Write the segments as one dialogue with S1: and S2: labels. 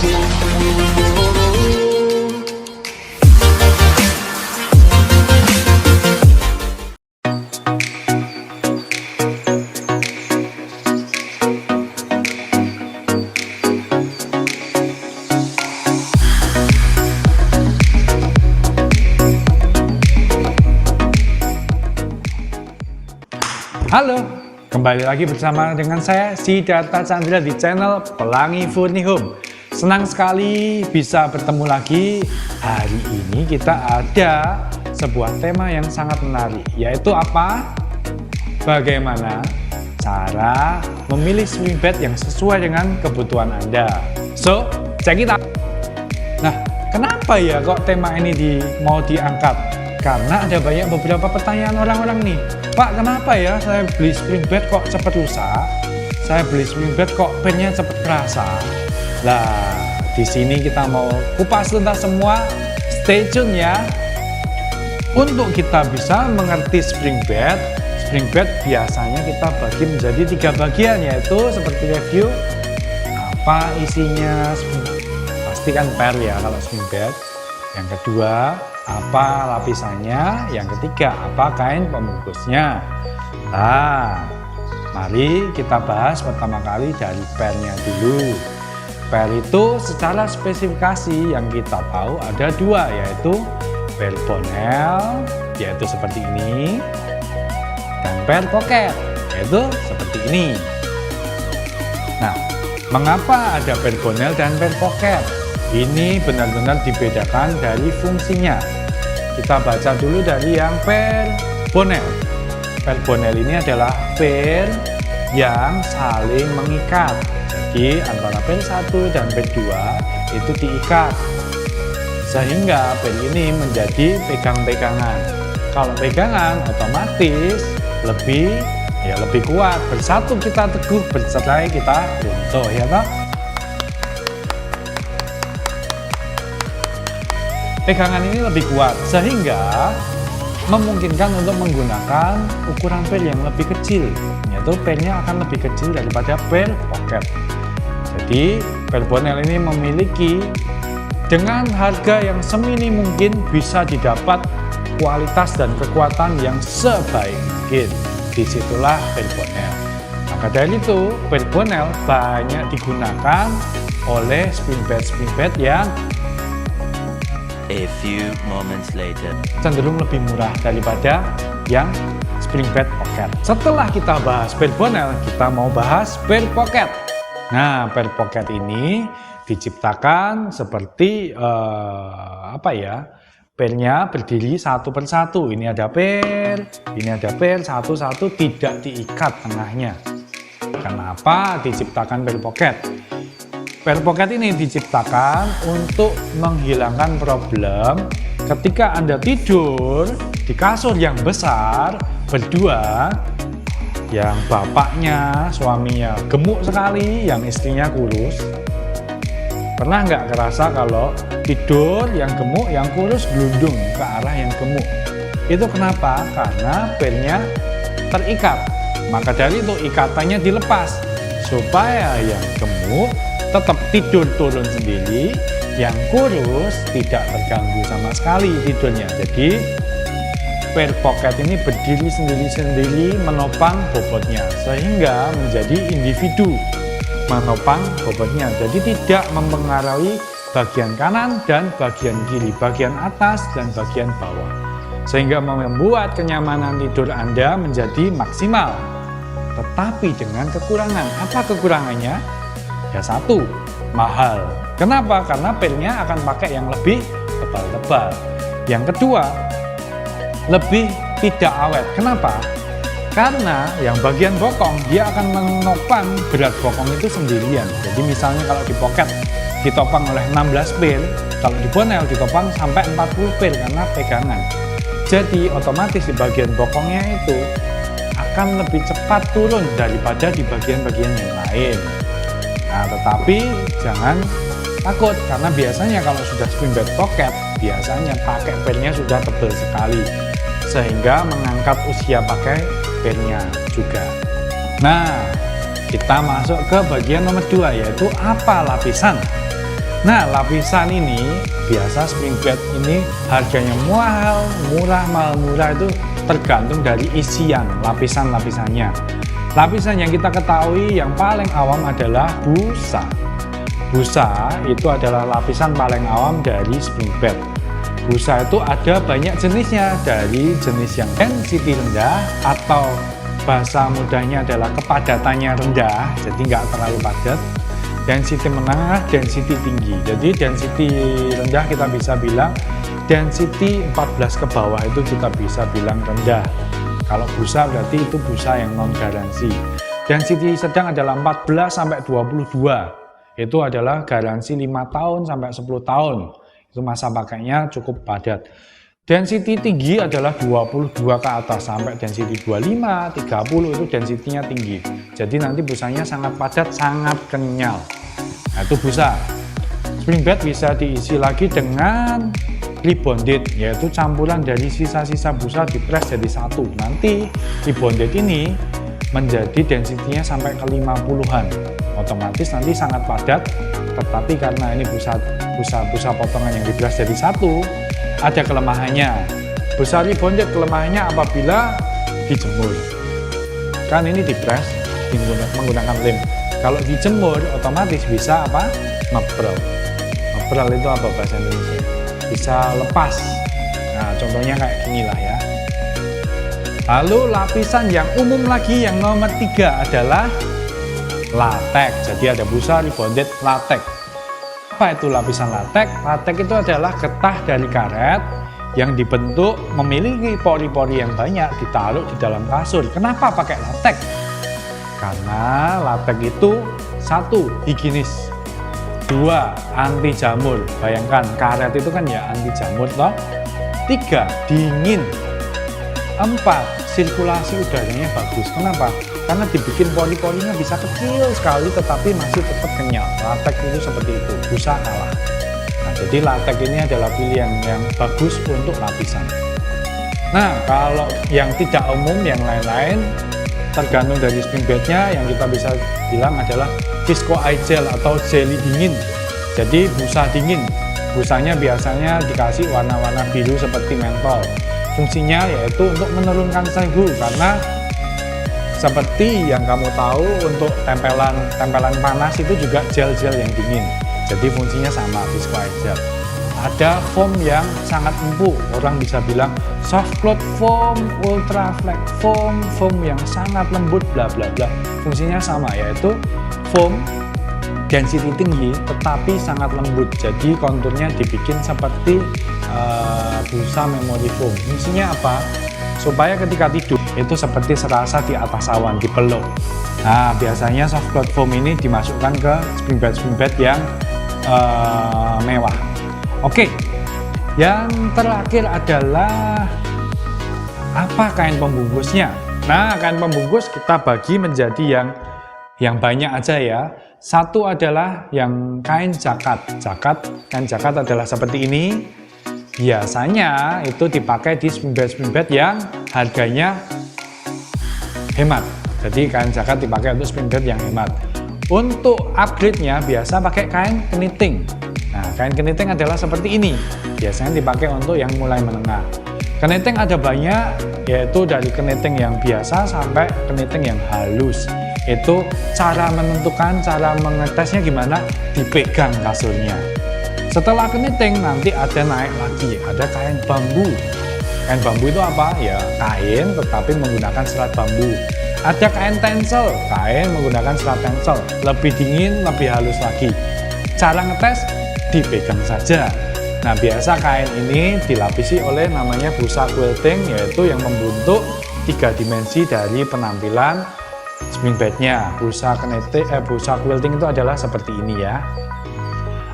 S1: Halo, kembali lagi bersama dengan saya Siddhartha Chandra di channel Pelangi Furnihome. Senang sekali bisa bertemu lagi. Hari ini kita ada sebuah tema yang sangat menarik, yaitu apa? Bagaimana cara memilih swing bed yang sesuai dengan kebutuhan Anda. So, check it out. Nah, kenapa ya kok tema ini mau diangkat? Karena ada beberapa pertanyaan orang-orang nih. Pak, kenapa ya saya beli spring bed kok cepat rusak? Saya beli spring bed kok pennya cepat kerasa? Nah, di sini kita mau kupas tuntas semua. Stay tune ya. Untuk kita bisa mengerti spring bed biasanya kita bagi menjadi 3 bagian, yaitu seperti review apa isinya. Pastikan per ya kalau spring bed. Yang kedua, apa lapisannya, yang ketiga apa kain pembungkusnya. Nah, mari kita bahas pertama kali dari pernya dulu. Per itu secara spesifikasi yang kita tahu ada 2, yaitu per bonel, yaitu seperti ini, dan per pocket, yaitu seperti ini. Nah, mengapa ada per bonel dan per pocket? Ini benar-benar dibedakan dari fungsinya. Kita baca dulu dari yang per bonel. Per bonel ini adalah per yang saling mengikat. Jadi antara per 1 dan per 2 itu diikat. Sehingga per ini menjadi pegang-pegangan. Kalau pegangan otomatis lebih kuat. Bersatu kita teguh, bercerai kita runtuh, ya toh? Pegangan ini lebih kuat sehingga memungkinkan untuk menggunakan ukuran per yang lebih kecil, yaitu pernya akan lebih kecil daripada per pocket. Jadi per bonel ini memiliki dengan harga yang semini mungkin bisa didapat kualitas dan kekuatan yang sebaik mungkin. Disitulah per bonel. Maka dari itu per bonel banyak digunakan oleh spring bed yang
S2: A few moments later,
S1: cenderung lebih murah daripada yang spring bed pocket. Setelah kita bahas per bonel, kita mau bahas per pocket. Nah, per pocket ini diciptakan seperti pernya berdiri satu per satu. Ini ada per satu-satu, tidak diikat tengahnya. Kenapa diciptakan per pocket? Per pocket ini diciptakan untuk menghilangkan problem ketika Anda tidur di kasur yang besar berdua, yang bapaknya, suaminya gemuk sekali, yang istrinya kurus. Pernah nggak kerasa kalau tidur yang gemuk, yang kurus gelundung ke arah yang gemuk? Itu kenapa? Karena pernya terikat. Maka dari itu ikatannya dilepas supaya yang gemuk tetap tidur turun sendiri, yang kurus tidak terganggu sama sekali tidurnya. Jadi per pocket ini berdiri sendiri-sendiri menopang bobotnya, sehingga menjadi individu menopang bobotnya. Jadi tidak mempengaruhi bagian kanan dan bagian kiri, bagian atas dan bagian bawah, sehingga membuat kenyamanan tidur Anda menjadi maksimal. Tetapi dengan kekurangan. Apa kekurangannya? Ya, satu, mahal. Kenapa? Karena pernya akan pakai yang lebih tebal-tebal. Yang kedua, lebih tidak awet. Kenapa? Karena yang bagian bokong dia akan menopang berat bokong itu sendirian. Jadi misalnya kalau di pocket ditopang oleh 16 pil, kalau di bonel ditopang sampai 40 pil karena pegangan. Jadi otomatis di bagian bokongnya itu akan lebih cepat turun daripada di bagian-bagian yang lain. Nah, tetapi jangan takut, karena biasanya kalau sudah spring bed pocket biasanya pakai pernya sudah tebal sekali, sehingga mengangkat usia pakai pernya juga. Nah, kita masuk ke bagian nomor 2, yaitu apa lapisan. Nah, lapisan ini biasa spring bed ini harganya mahal, murah itu tergantung dari isian lapisan-lapisannya. Lapisan yang kita ketahui yang paling awam adalah busa. Busa itu adalah lapisan paling awam dari spring bed. Busa itu ada banyak jenisnya, dari jenis yang density rendah atau bahasa mudahnya adalah kepadatannya rendah, jadi nggak terlalu padat. Density menengah, density tinggi. Jadi density rendah kita bisa bilang density 14 ke bawah itu kita bisa bilang rendah. Kalau busa berarti itu busa yang non garansi. Density sedang adalah 14 sampai 22. Itu adalah garansi 5 tahun sampai 10 tahun. Itu masa pakainya cukup padat. Density tinggi adalah 22 ke atas sampai density 25, 30 itu density-nya tinggi. Jadi nanti busanya sangat padat, sangat kenyal. Nah, itu busa. Spring bed bisa diisi lagi dengan rebonded, yaitu campuran dari sisa-sisa busa dipres jadi satu. Nanti rebonded ini menjadi density-nya sampai ke 50-an. Otomatis nanti sangat padat, tetapi karena ini busa potongan yang dipres jadi satu, ada kelemahannya. Busa rebonded kelemahannya apabila dijemur. Kan ini dipres menggunakan lem. Kalau dijemur otomatis bisa apa? Ngeprel. Ngeprel itu apa bahasa Indonesia? Bisa lepas. Nah, contohnya kayak gini lah ya. Lalu lapisan yang umum lagi yang nomor 3 adalah latex. Jadi ada busa rebonded latex. Apa itu lapisan latex? Latex itu adalah getah dari karet yang dibentuk memiliki pori-pori yang banyak ditaruh di dalam kasur. Kenapa pakai latex? Karena latex itu 1. Higienis, 2. Anti jamur. Bayangkan karet itu kan ya anti jamur toh. 3. Dingin. 4. Sirkulasi udaranya bagus. Kenapa? Karena dibikin pori-porinya bisa kecil sekali tetapi masih tetap kenyal. Latex itu seperti itu, busa kalah. Nah, jadi latex ini adalah pilihan yang bagus untuk lapisan. Nah, kalau yang tidak umum, yang lain-lain tergantung dari spring bednya, yang kita bisa bilang adalah visco ice gel atau jelly dingin. Jadi busa dingin. Busanya biasanya dikasih warna-warna biru seperti mentol. Fungsinya yaitu untuk menurunkan suhu, karena seperti yang kamu tahu untuk tempelan panas itu juga gel-gel yang dingin. Jadi fungsinya sama visco ice gel. Ada foam yang sangat empuk, orang bisa bilang soft cloth foam, ultra flat foam, foam yang sangat lembut, bla bla bla. Fungsinya sama, yaitu foam density tinggi tetapi sangat lembut. Jadi konturnya dibikin seperti busa memory foam. Fungsinya apa? Supaya ketika tidur itu seperti serasa di atas awan, dipeluk. Nah, biasanya soft cloth foam ini dimasukkan ke spring bed yang mewah. Oke, yang terakhir adalah apa kain pembungkusnya. Nah, kain pembungkus kita bagi menjadi yang banyak aja ya. Satu adalah yang kain jakat. Kain jakat adalah seperti ini. Biasanya itu dipakai di spring bed yang harganya hemat. Jadi kain jakat dipakai untuk spring bed yang hemat. Untuk upgrade-nya biasa pakai kain keniting. Nah, kain keniting adalah seperti ini. Biasanya dipakai untuk yang mulai menengah. Keniting ada banyak, yaitu dari keniting yang biasa sampai keniting yang halus. Itu cara menentukan, cara mengetesnya gimana? Dipegang kasurnya. Setelah keniting nanti ada naik lagi, ada kain bambu. Kain bambu itu apa? Ya kain tetapi menggunakan serat bambu. Ada kain tensel, kain menggunakan serat tensel. Lebih dingin, lebih halus lagi. Cara ngetes, dipegang saja. Nah, biasa kain ini dilapisi oleh namanya busa quilting, yaitu yang membentuk 3 dimensi dari penampilan spring bednya. Busa quilting itu adalah seperti ini ya.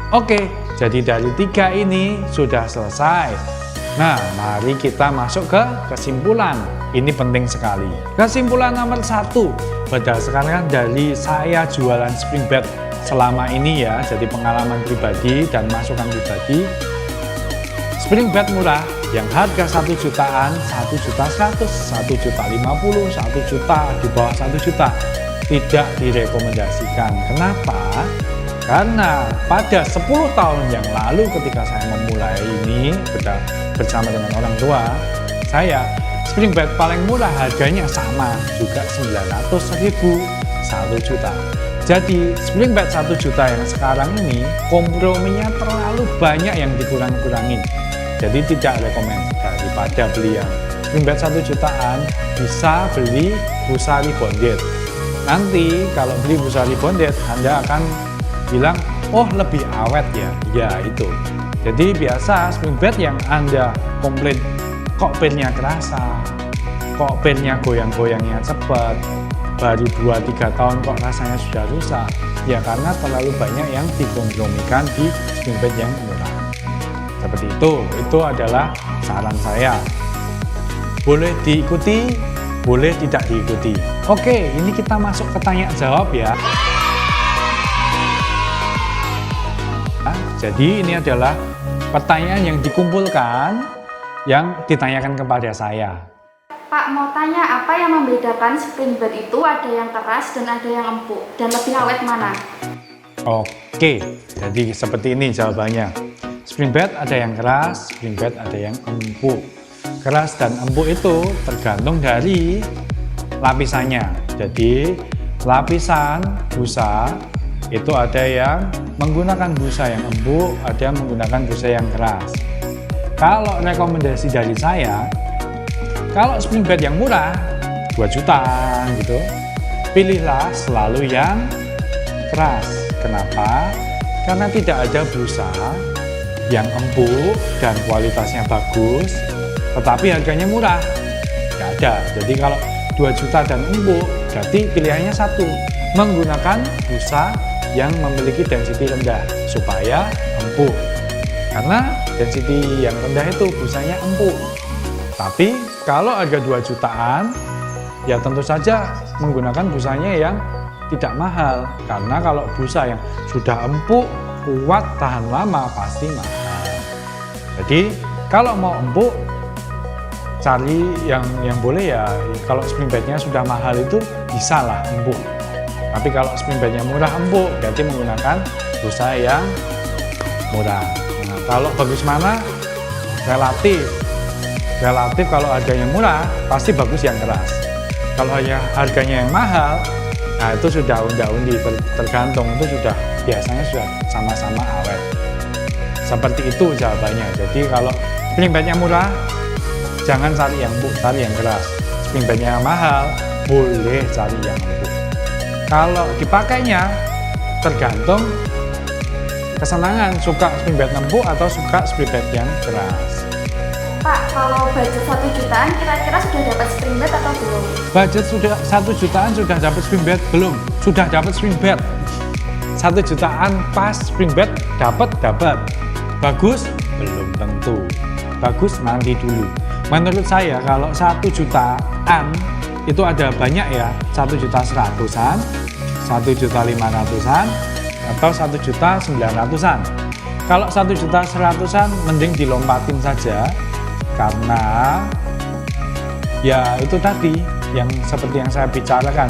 S1: Oke, jadi dari 3 ini sudah selesai. Nah, mari kita masuk ke kesimpulan. Ini penting sekali. Kesimpulan nomor 1, berdasarkan dari saya jualan spring bed selama ini ya, jadi pengalaman pribadi dan masukan pribadi. Spring bed murah yang harga 1 jutaan, 1.100.000, 1.050.000, 1 juta, di bawah 1 juta tidak direkomendasikan. Kenapa? Karena pada 10 tahun yang lalu ketika saya memulai ini bersama dengan orang tua saya, spring bed paling murah harganya sama juga 900.000, 1 juta. Jadi spring bed 1 juta yang sekarang ini komprominya terlalu banyak yang dikurang-kurangin. Jadi tidak rekomen. Daripada beli yang spring bed 1 jutaan, bisa beli Busari bonded. Nanti kalau beli Busari bonded, Anda akan bilang, oh lebih awet ya. Ya itu. Jadi biasa spring bed yang Anda komplain, kok pirnya kerasa, kok pirnya goyang-goyangnya cepat, baru 2-3 tahun kok rasanya sudah rusak, ya karena terlalu banyak yang dikompromikan di spring bed yang murah. Seperti itu adalah saran saya. Boleh diikuti, boleh tidak diikuti. Oke, ini kita masuk ke tanya jawab ya. Jadi ini adalah pertanyaan yang dikumpulkan, yang ditanyakan kepada saya.
S3: Pak, mau tanya apa yang membedakan spring bed itu ada yang keras dan ada yang empuk, dan lebih awet mana?
S1: Oke, jadi seperti ini jawabannya. Spring bed ada yang keras, spring bed ada yang empuk. Keras dan empuk itu tergantung dari lapisannya. Jadi lapisan busa itu ada yang menggunakan busa yang empuk, ada yang menggunakan busa yang keras. Kalau rekomendasi dari saya, kalau spring bed yang murah 2 juta gitu, pilihlah selalu yang keras. Kenapa? Karena tidak ada busa yang empuk dan kualitasnya bagus, tetapi harganya murah. Nggak ada. Jadi kalau 2 juta dan empuk, berarti pilihannya satu, menggunakan busa yang memiliki density rendah supaya empuk. Karena density yang rendah itu busanya empuk. Tapi kalau harga 2 jutaan, ya tentu saja menggunakan busanya yang tidak mahal. Karena kalau busa yang sudah empuk, kuat, tahan lama, pasti mahal. Jadi kalau mau empuk, cari yang boleh ya. Kalau spring bednya sudah mahal itu bisa lah empuk. Tapi kalau spring bednya murah empuk, berarti menggunakan busa yang murah. Nah, kalau bagus mana? Relatif kalau harganya murah, pasti bagus yang keras. Kalau harganya yang mahal, nah itu sudah unda-undi, tergantung, itu sudah biasanya sudah sama-sama awet. Seperti itu jawabannya. Jadi kalau spring bednya murah, jangan cari yang empuk, cari yang keras. Spring bednya mahal, boleh cari yang empuk. Kalau dipakainya, tergantung kesenangan, suka spring bed empuk atau suka spring bed yang keras.
S3: Pak, kalau budget 1 jutaan kira-kira sudah dapat spring bed atau belum?
S1: Budget sudah 1 jutaan sudah dapat spring bed? Belum, sudah dapat spring bed. 1 jutaan pas spring bed dapat. Bagus? Belum tentu. Bagus nanti dulu. Menurut saya kalau 1 jutaan itu ada banyak ya, 1.100.000-an, 1.500.000-an, atau 1.900.000-an. Kalau 1.100.000-an mending dilompatin saja, karena ya itu tadi yang seperti yang saya bicarakan,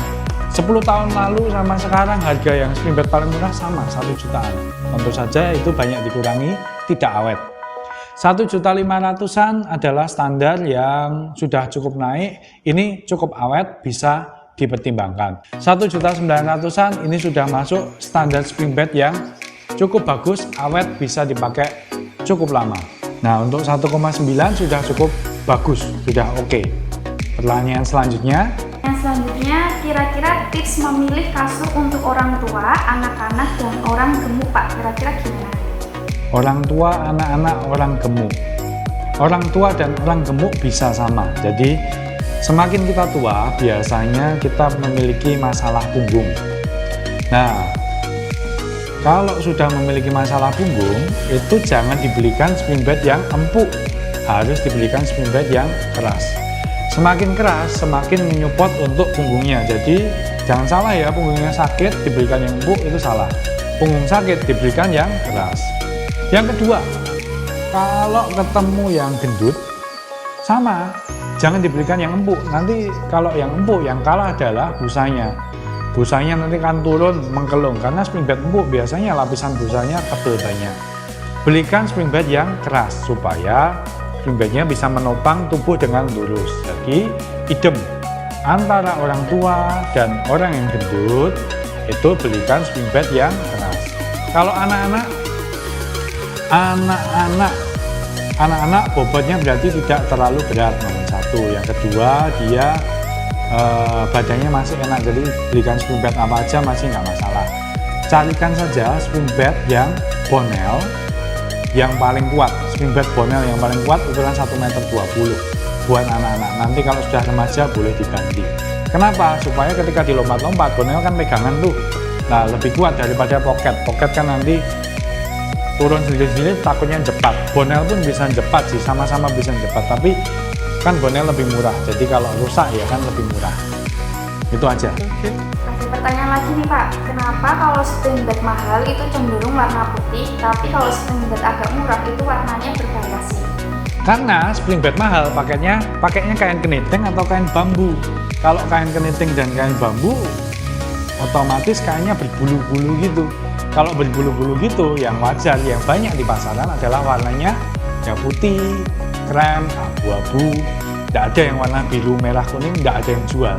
S1: 10 tahun lalu sama sekarang harga yang spring bed paling murah sama 1 jutaan. Tentu saja itu banyak dikurangi, tidak awet. 1.500.000-an adalah standar yang sudah cukup naik, ini cukup awet, bisa dipertimbangkan. 1.900.000-an ini sudah masuk standar spring bed yang cukup bagus, awet, bisa dipakai cukup lama. Nah, untuk 1,9 sudah cukup bagus, sudah oke. Pertanyaan selanjutnya.
S3: Yang selanjutnya, kira-kira tips memilih kasur untuk orang tua, anak-anak, dan orang gemuk, Pak, kira-kira gimana?
S1: Orang tua, anak-anak, orang gemuk. Orang tua dan orang gemuk bisa sama. Jadi, semakin kita tua, biasanya kita memiliki masalah punggung. Nah, kalau sudah memiliki masalah punggung, itu jangan dibelikan spring bed yang empuk, harus dibelikan spring bed yang keras. Semakin keras, semakin menyupport untuk punggungnya. Jadi jangan salah ya, punggungnya sakit dibelikan yang empuk itu salah. Punggung sakit dibelikan yang keras. Yang kedua, kalau ketemu yang gendut, sama, jangan dibelikan yang empuk. Nanti kalau yang empuk, yang kalah adalah busanya. busanya nanti kan turun mengkelung, karena spring bed empuk biasanya lapisan busanya tebal banyak. Belikan spring bed yang keras supaya spring bednya bisa menopang tubuh dengan lurus. Jadi idem antara orang tua dan orang yang gendut itu belikan spring bed yang keras. Kalau anak-anak bobotnya berarti tidak terlalu berat, nomor satu. Yang kedua, dia badannya masih enak, jadi belikan spring bed apa aja masih nggak masalah. Carikan saja spring bed yang bonel yang paling kuat. Spring bed bonel yang paling kuat ukuran 1,20 m buat anak-anak. Nanti kalau sudah remaja boleh diganti. Kenapa? Supaya ketika dilompat-lompat, bonel kan pegangan tuh. Nah, lebih kuat daripada pocket. Pocket kan nanti turun sendiri-sendiri takutnya jepat. Bonel pun bisa jepat sih, sama-sama bisa jepat. Tapi kan bonel lebih murah. Jadi kalau rusak ya kan lebih murah. Itu aja.
S3: Ada pertanyaan lagi nih Pak, kenapa kalau spring bed mahal itu cenderung warna putih, tapi kalau spring bed agak murah itu warnanya bervariasi?
S1: Karena spring bed mahal pakainya kain keniting atau kain bambu. Kalau kain keniting dan kain bambu otomatis kainnya berbulu-bulu gitu. Kalau berbulu-bulu gitu yang wajar, yang banyak di pasaran adalah warnanya ya putih, krem, abu-abu. Tidak ada yang warna biru, merah, kuning, tidak ada yang jual.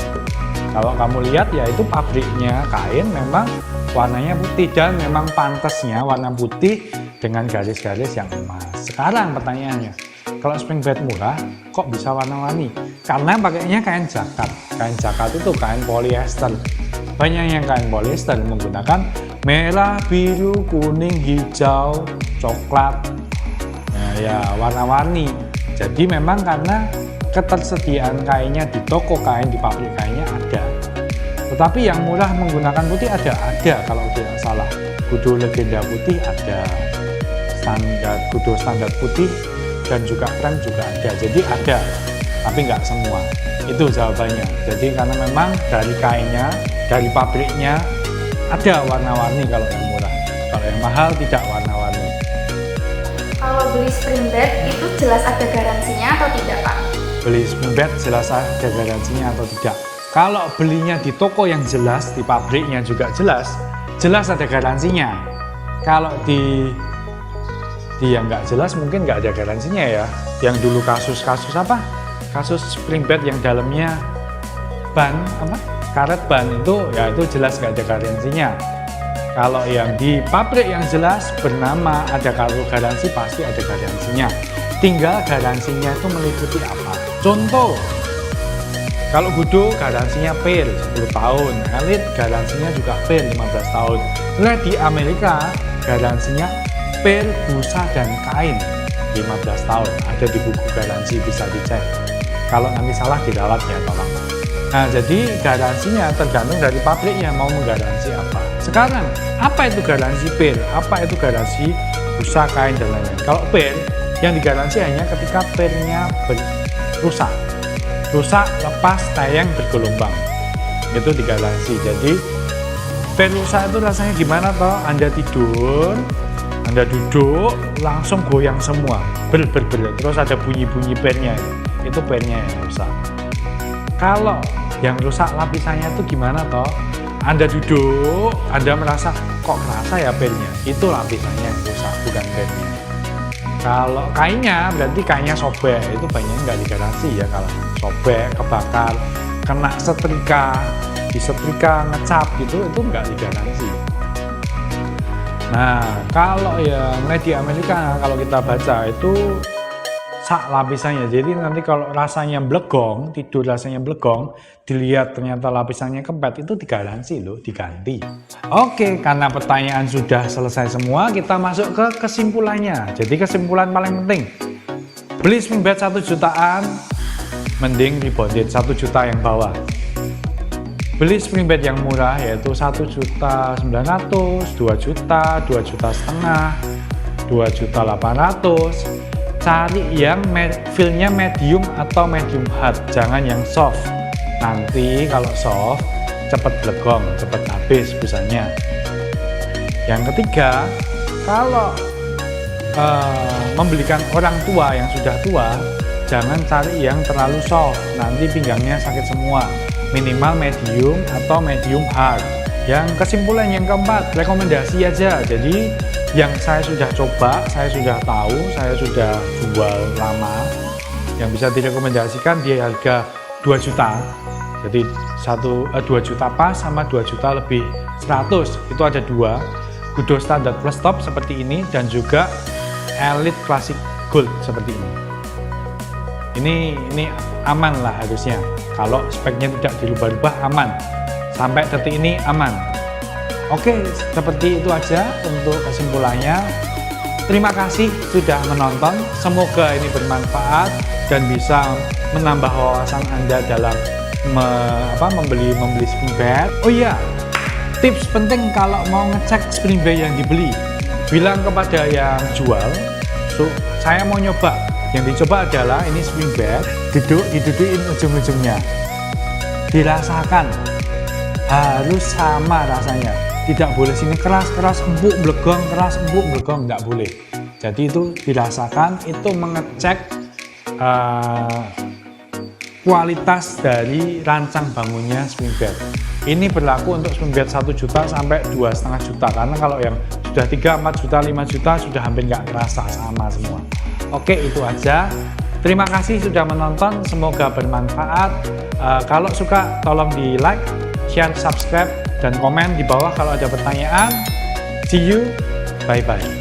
S1: Kalau kamu lihat ya itu pabriknya kain memang warnanya putih dan memang pantasnya warna putih dengan garis-garis yang emas. Sekarang pertanyaannya, kalau spring bed murah kok bisa warna-warni? Karena pakainya kain jakat. Kain jakat itu kain polyester. Banyak yang kain polyester menggunakan merah, biru, kuning, hijau, coklat, nah, ya warna-warni. Jadi memang karena ketersediaan kainnya di toko kain, di pabrik kainnya ada. Tetapi yang murah menggunakan putih ada kalau tidak salah. Gudo legenda putih ada, gudo standar putih dan juga krem juga ada. Jadi ada, tapi nggak semua. Itu jawabannya. Jadi karena memang dari kainnya, dari pabriknya ada warna-warni kalau yang murah. Kalau yang mahal tidak warna-warni.
S3: Kalau beli spring bed itu jelas ada garansinya atau tidak Pak?
S1: Beli spring bed jelas ada garansinya atau tidak. Kalau belinya di toko yang jelas, di pabriknya juga jelas ada garansinya. Kalau di yang nggak jelas mungkin nggak ada garansinya ya. Yang dulu kasus apa? Kasus spring bed yang dalamnya ban apa? Karet ban itu ya itu jelas nggak ada garansinya. Kalau yang di pabrik yang jelas bernama ada kartu garansi pasti ada garansinya. Tinggal garansinya itu meliputi apa? Contoh, kalau Gudo garansinya PIR 10 tahun, Elite garansinya juga PIR 15 tahun. Nah di Amerika garansinya PIR, busa dan kain 15 tahun. Ada di buku garansi bisa dicek. Kalau nanti salah dirawat ya tolong. Nah jadi garansinya tergantung dari pabriknya mau menggaransi apa. Sekarang apa itu garansi PIR? Apa itu garansi busa, kain dan lain-lain? Kalau PIR yang digaransi hanya ketika PIR-nya rusak, lepas, tayang, bergelombang, itu digaransi. Jadi PIR rusak itu rasanya gimana toh? Anda tidur, Anda duduk, langsung goyang semua, terus ada bunyi-bunyi PIR-nya, itu PIR-nya yang rusak. Kalau yang rusak lapisannya itu gimana toh? Anda duduk, Anda merasa kok kerasa ya PIR-nya, itu lapisannya yang rusak, bukan PIR-nya. Kalau kainnya berarti kainnya sobek, itu banyak nggak digaransi ya. Kalau sobek, kebakar, kena setrika, disetrika, ngecap gitu, itu nggak digaransi. Nah kalau yang di Amerika kalau kita baca itu sak lapisannya. Jadi nanti kalau rasanya blegong, tidur rasanya blegong, dilihat ternyata lapisannya kempet, itu digaransi loh, diganti. Oke, karena pertanyaan sudah selesai semua, kita masuk ke kesimpulannya. Jadi kesimpulan paling penting, beli spring bed 1 jutaan, mending rebonded 1 juta yang bawah. Beli spring bed yang murah yaitu 1.900.000, 2 juta, 2 juta setengah, 2.800.000. Cari yang feel-nya medium atau medium hard, jangan yang soft. Nanti kalau soft cepet blegong, cepet habis busanya. Yang ketiga, kalau membelikan orang tua yang sudah tua, jangan cari yang terlalu soft, nanti pinggangnya sakit semua. minimal medium atau medium hard. Yang kesimpulan yang keempat, rekomendasi aja. Jadi yang saya sudah coba, saya sudah tahu, saya sudah jual lama, yang bisa direkomendasikan di harga 2 juta. Jadi 2 juta pas sama 2 juta lebih 100, itu ada dua. Gudo standar plus top seperti ini dan juga Elite Classic Gold seperti ini. Ini aman lah harusnya. Kalau speknya tidak dirubah-rubah aman. Sampai detik ini aman. Oke, seperti itu aja untuk kesimpulannya. Terima kasih sudah menonton. Semoga ini bermanfaat dan bisa menambah wawasan Anda dalam membeli spring bed. Oh iya, tips penting kalau mau ngecek spring bed yang dibeli, bilang kepada yang jual, saya mau nyoba. Yang dicoba adalah ini spring bed, didudukin ujung-ujungnya, dirasakan, harus sama rasanya. Tidak boleh sini keras empuk belegong, keras empuk belegong, nggak boleh. Jadi itu dirasakan, itu mengecek kualitas dari rancang bangunnya spring bed. Ini berlaku untuk spring bed 1 juta sampai 2,5 juta, karena kalau yang sudah 3, 4 juta, 5 juta sudah hampir nggak kerasa, sama semua. Oke, itu aja. Terima kasih sudah menonton, semoga bermanfaat. Kalau suka tolong di like, share, subscribe, dan komen di bawah kalau ada pertanyaan. See you, bye-bye.